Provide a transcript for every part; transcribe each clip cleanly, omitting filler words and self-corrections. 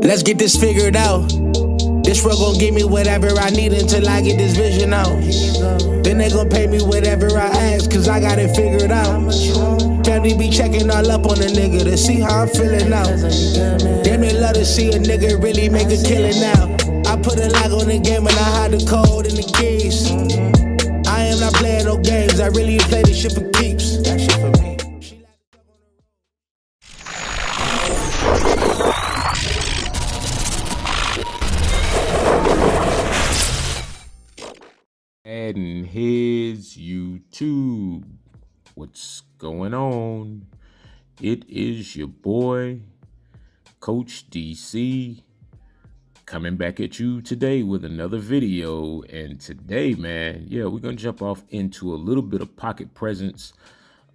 Let's get this figured out. This road gon' give me whatever I need until I get this vision out. Then they gon' pay me whatever I ask, cause I got it figured out. Family be checking all up on a nigga to see how I'm feeling now. Damn, they love to see a nigga really make a killing now. I put a lock on the game and I hide the code and the keys. I am not playing no games, I really play this shit for keeps. That shit for me. MaddenHeadz YouTube, what's going on? It is your boy, Coach DC, coming back at you today with another video. And today, man, we're gonna jump off into a little bit of pocket presence,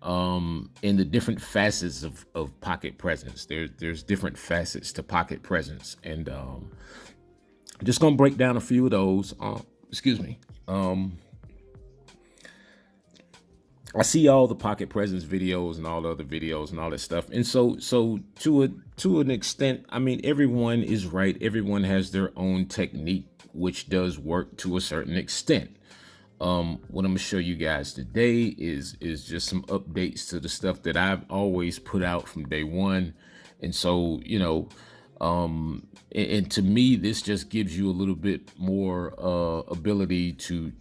in the different facets of pocket presence. There's different facets to pocket presence, and I'm just gonna break down a few of those. Excuse me. I see all the pocket presence videos and all the other videos and all that stuff. And so to an extent, I mean, everyone is right. Everyone has their own technique, which does work to a certain extent. What I'm gonna show you guys today is just some updates to the stuff that I've always put out from day one. And so, and to me, this just gives you a little bit more ability to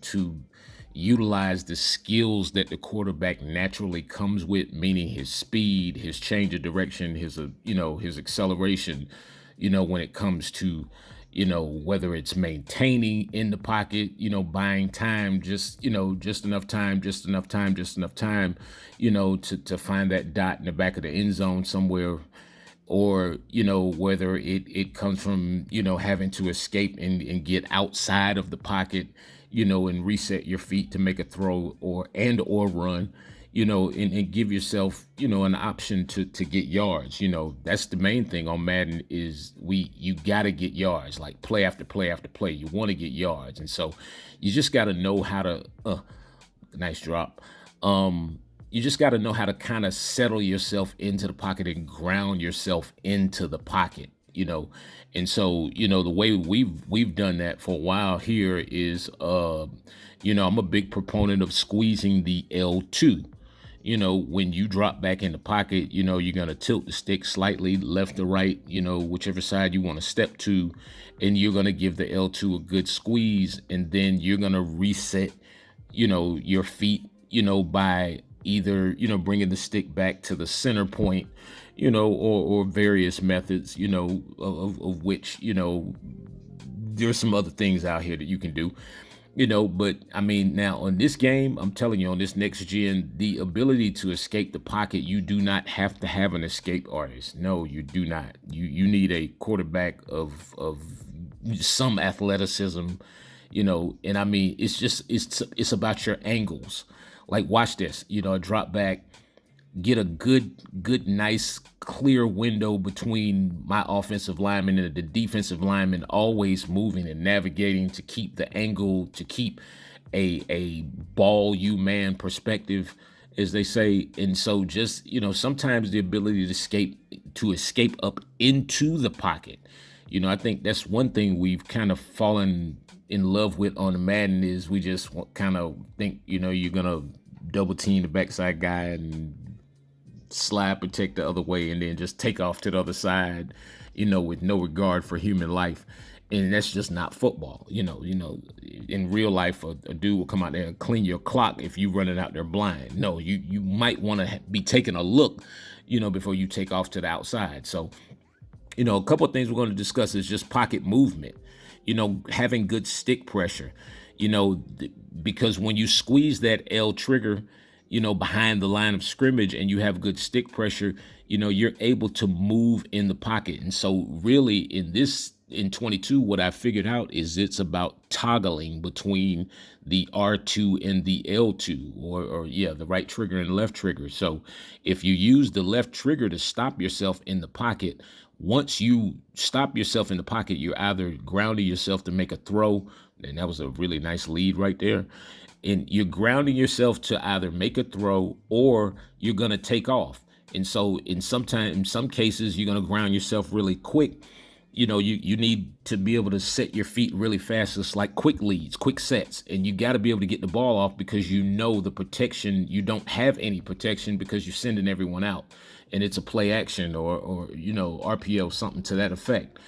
utilize the skills that the quarterback naturally comes with, meaning his speed, his change of direction, his acceleration, when it comes to, whether it's maintaining in the pocket, buying time, just enough time, to find that dot in the back of the end zone somewhere, or, whether it comes from, having to escape and get outside of the pocket, and reset your feet to make a throw or run, and give yourself, an option to get yards. That's the main thing on Madden is you got to get yards, like play after play after play. You want to get yards. And so you just got to know how to, nice drop. You just got to know how to kind of settle yourself into the pocket and ground yourself into the pocket, And so, the way we've done that for a while here is, I'm a big proponent of squeezing the L2. When you drop back in the pocket, you're going to tilt the stick slightly left or right, whichever side you want to step to, and you're going to give the L2 a good squeeze, and then you're going to reset, your feet, by either, bringing the stick back to the center point, or various methods, of which, there's some other things out here that you can do, but I mean, now on this game, I'm telling you, on this next gen, the ability to escape the pocket, you do not have to have an escape artist. No, you do not. You need a quarterback of some athleticism, and I mean, it's about your angles. Like, watch this, a drop back, get a good, nice, clear window between my offensive lineman and the defensive lineman, always moving and navigating to keep the angle, to keep a ball man perspective, as they say. And so just, sometimes the ability to escape up into the pocket. I think that's one thing we've kind of fallen in love with on the Madden is we just kind of think, you're going to double team the backside guy and slide protect the other way and then just take off to the other side, with no regard for human life. And that's just not football. In real life, a dude will come out there and clean your clock if you running out there blind. No, you might want to be taking a look, before you take off to the outside. So, a couple of things we're going to discuss is just pocket movement, having good stick pressure, because when you squeeze that L trigger, behind the line of scrimmage and you have good stick pressure, you're able to move in the pocket. And so really in 22, what I figured out is it's about toggling between the R2 and the L2, or the right trigger and left trigger. So if you use the left trigger to stop yourself in the pocket, Once you stop yourself in the pocket, you're either grounding yourself to make a throw, and that was a really nice lead right there. And you're grounding yourself to either make a throw or you're gonna take off. And so in some cases, you're gonna ground yourself really quick. You need to be able to set your feet really fast. It's like quick leads, quick sets, and you got to be able to get the ball off because the protection, you don't have any protection because you're sending everyone out, and it's a play action or RPO, something to that effect.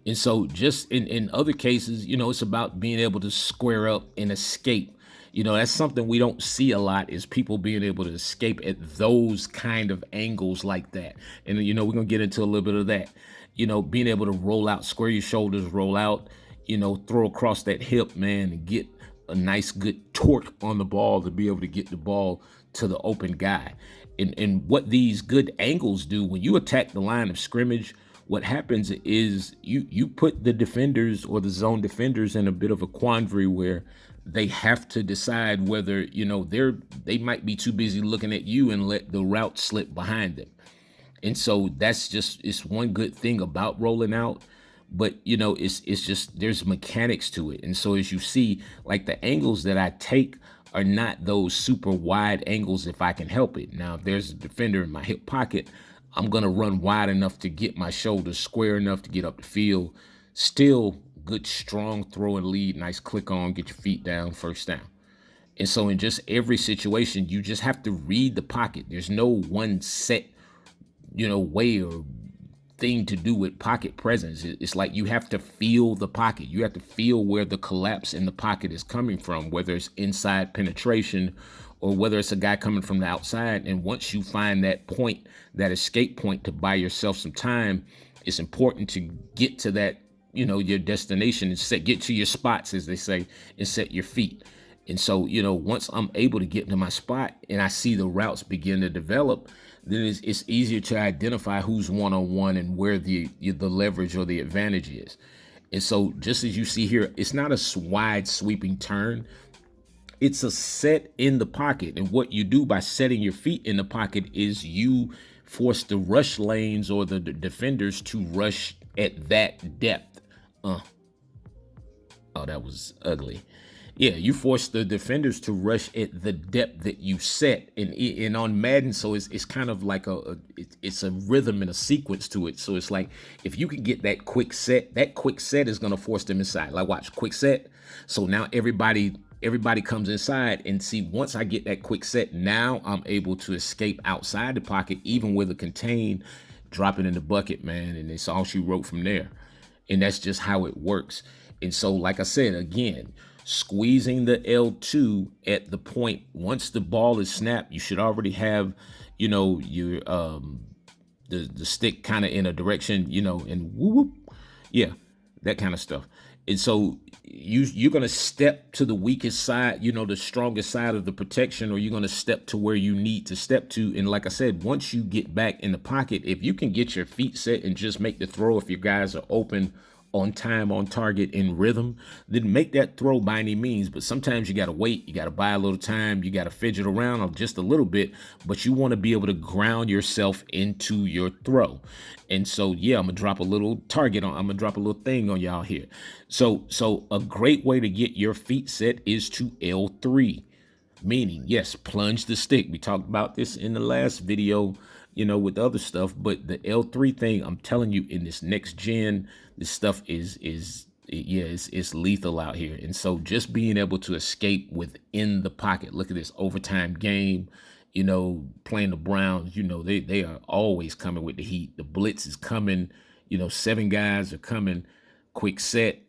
And so just in other cases, it's about being able to square up and escape. That's something we don't see a lot, is people being able to escape at those kind of angles like that. And, we're going to get into a little bit of that. Being able to roll out, square your shoulders, roll out, throw across that hip, man, and get a nice good torque on the ball to be able to get the ball to the open guy. And what these good angles do, when you attack the line of scrimmage, what happens is you put the defenders or the zone defenders in a bit of a quandary where they have to decide whether, they might be too busy looking at you and let the route slip behind them. And so it's one good thing about rolling out, but it's just, there's mechanics to it. And so as you see, like, the angles that I take are not those super wide angles if I can help it. Now, if there's a defender in my hip pocket, I'm going to run wide enough to get my shoulders square enough to get up the field. Still good, strong throw and lead, nice click on, get your feet down, first down. And so in just every situation, you just have to read the pocket. There's no one set, way or thing to do with pocket presence. It's like you have to feel the pocket. You have to feel where the collapse in the pocket is coming from, whether it's inside penetration or whether it's a guy coming from the outside. And once you find that point, that escape point, to buy yourself some time, it's important to get to that, your destination, and get to your spots, as they say, and set your feet. And so, once I'm able to get to my spot and I see the routes begin to develop, then it's easier to identify who's one-on-one and where the leverage or the advantage is. And so just as you see here, it's not a wide sweeping turn. It's a set in the pocket. And what you do by setting your feet in the pocket is you force the rush lanes or the defenders to rush at that depth. Oh, that was ugly. Yeah, you force the defenders to rush at the depth that you set, and on Madden, so it's kind of like it's a rhythm and a sequence to it. So it's like, if you can get that quick set is going to force them inside. Like, watch, quick set. So now everybody comes inside, and see, once I get that quick set, now I'm able to escape outside the pocket, even with a contain, drop it in the bucket, man, and it's all she wrote from there. And that's just how it works. And so, like I said, again, squeezing the L2 at the point, once the ball is snapped, you should already have, your the stick kind of in a direction, and whoop, yeah, that kind of stuff. And so you're going to step to the weakest side, the strongest side of the protection, or you're going to step to where you need to step to. And like I said, once you get back in the pocket, if you can get your feet set and just make the throw, if your guys are open, on time, on target, in rhythm, then make that throw by any means. But sometimes you got to wait. You got to buy a little time. You got to fidget around just a little bit, but you want to be able to ground yourself into your throw. And so, yeah, I'm going to drop a little target on, I'm going to drop a little thing on y'all here. So a great way to get your feet set is to L3, meaning, yes, plunge the stick. We talked about this in the last video, with other stuff, but the L3 thing, I'm telling you, in this next gen, this stuff is it's lethal out here. And so just being able to escape within the pocket. Look at this overtime game, playing the Browns, they are always coming with the heat. The blitz is coming, 7 guys are coming, quick set.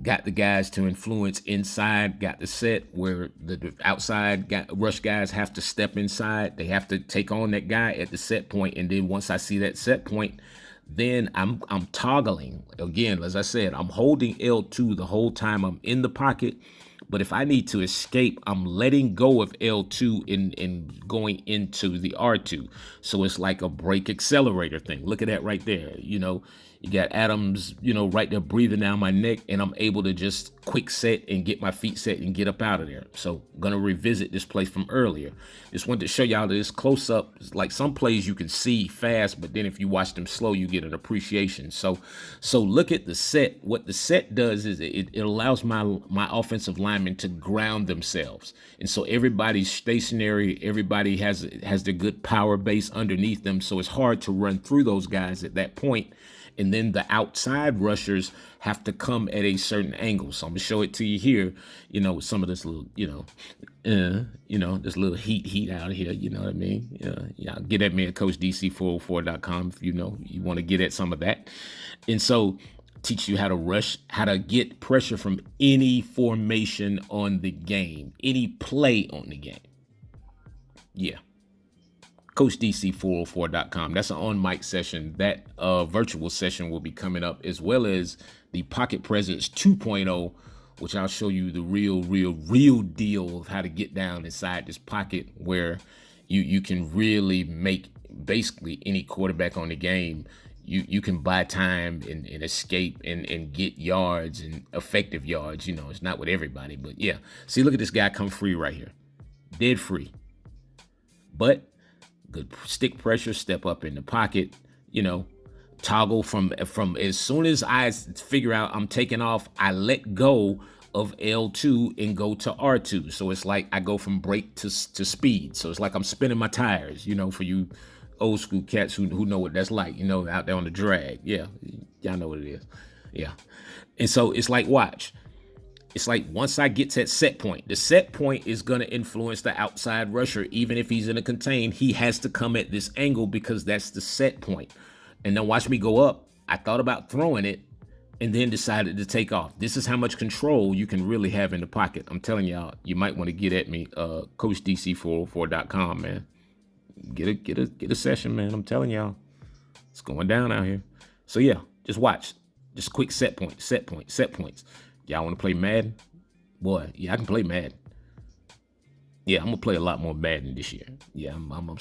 Got the guys to influence inside, got the set where the outside rush guys have to step inside. They have to take on that guy at the set point. And then once I see that set point, then I'm toggling. Again, as I said, I'm holding L2 the whole time I'm in the pocket. But if I need to escape, I'm letting go of L2 and going into the R2. So it's like a brake accelerator thing. Look at that right there. You got Adams, you know, right there breathing down my neck, and I'm able to just quick set and get my feet set and get up out of there. So I'm gonna revisit this play from earlier. Just wanted to show y'all this close up. Like some plays you can see fast, but then if you watch them slow, you get an appreciation. So look at the set. What the set does is it allows my offensive linemen to ground themselves. And so everybody's stationary, everybody has their good power base underneath them. So it's hard to run through those guys at that point. And then the outside rushers have to come at a certain angle. So I'm gonna show it to you here, you know, with some of this little, this little heat out here, you know what I mean? Yeah, get at me at CoachDC404.com if you know you want to get at some of that. And so teach you how to rush, how to get pressure from any formation on the game, any play on the game. Yeah. CoachDC404.com. That's an on-mic session. That virtual session will be coming up, as well as the Pocket Presence 2.0, which I'll show you the real deal of how to get down inside this pocket where you can really make basically any quarterback on the game. You can buy time and escape and get yards and effective yards. You know, it's not with everybody, but yeah. See, look at this guy come free right here. Dead free. But good stick pressure, step up in the pocket, you know, toggle from as soon as I figure out I'm taking off, I let go of L2 and go to R2. So it's like I go from brake to speed. So it's like I'm spinning my tires, you know, for you old school cats who know what that's like, you know, out there on the drag. Yeah, y'all know what it is. Yeah. And so it's like, watch. It's like once I get to that set point, the set point is going to influence the outside rusher. Even if he's in a contain, he has to come at this angle because that's the set point. And then watch me go up. I thought about throwing it and then decided to take off. This is how much control you can really have in the pocket. I'm telling y'all, you might want to get at me, CoachDC404.com, man. Get a session, man. I'm telling y'all, it's going down out here. So yeah, just watch. Just quick set points. Y'all want to play Madden? Boy, yeah, I can play Madden. Yeah, I'm gonna play a lot more Madden this year. Yeah, I'm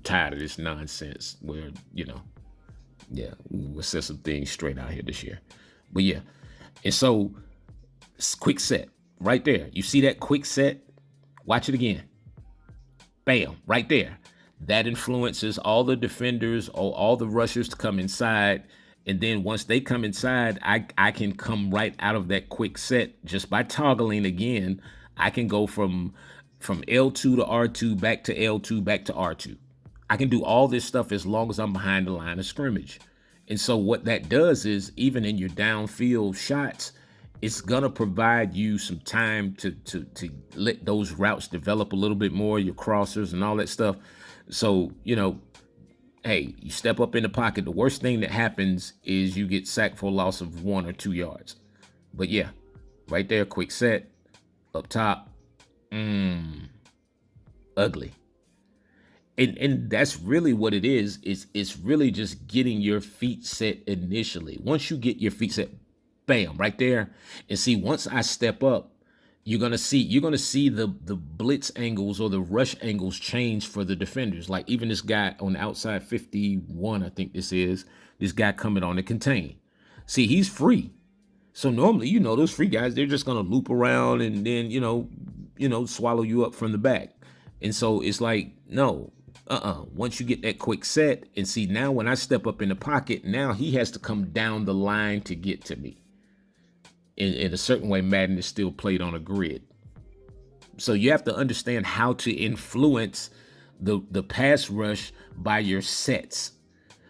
tired of this nonsense where, you know, yeah, we'll set some things straight out here this year. But yeah, and so quick set right there. You see that quick set? Watch it again. Bam, right there. That influences all the defenders or all the rushers to come inside. And then once they come inside, I can come right out of that quick set just by toggling again. I can go from L2 to R2, back to L2, back to R2. I can do all this stuff as long as I'm behind the line of scrimmage. And so what that does is, even in your downfield shots, it's gonna provide you some time to let those routes develop a little bit more, your crossers and all that stuff. So, you know, hey, you step up in the pocket. The worst thing that happens is you get sacked for a loss of 1 or 2 yards. But yeah, right there, quick set, up top, ugly. And that's really what it is. It's really just getting your feet set initially. Once you get your feet set, bam, right there. And see, once I step up, you're gonna see the blitz angles or the rush angles change for the defenders. Like even this guy on the outside 51, I think this guy coming on the contain. See, he's free. So normally, you know, those free guys, they're just gonna loop around and then, you know, swallow you up from the back. And so it's like, no, once you get that quick set, and see, now when I step up in the pocket, now he has to come down the line to get to me. In a certain way, Madden is still played on a grid. So you have to understand how to influence the pass rush by your sets.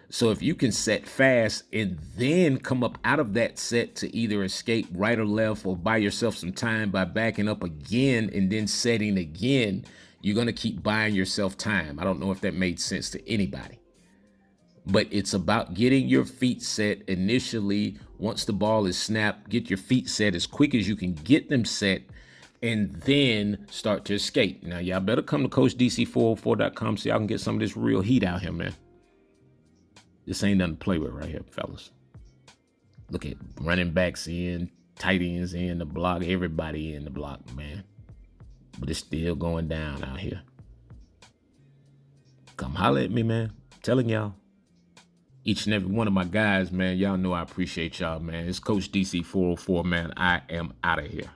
So if you can set fast and then come up out of that set to either escape right or left, or buy yourself some time by backing up again and then setting again, you're going to keep buying yourself time. I don't know if that made sense to anybody. But it's about getting your feet set initially. Once the ball is snapped, get your feet set as quick as you can get them set, and then start to escape. Now, y'all better come to CoachDC404.com so y'all can get some of this real heat out here, man. This ain't nothing to play with right here, fellas. Look at running backs in, tight ends in the block, everybody in the block, man. But it's still going down out here. Come holler at me, man. I'm telling y'all. each and every one of my guys, man. Y'all know I appreciate y'all, man. It's Coach DC 404, man. I am out of here.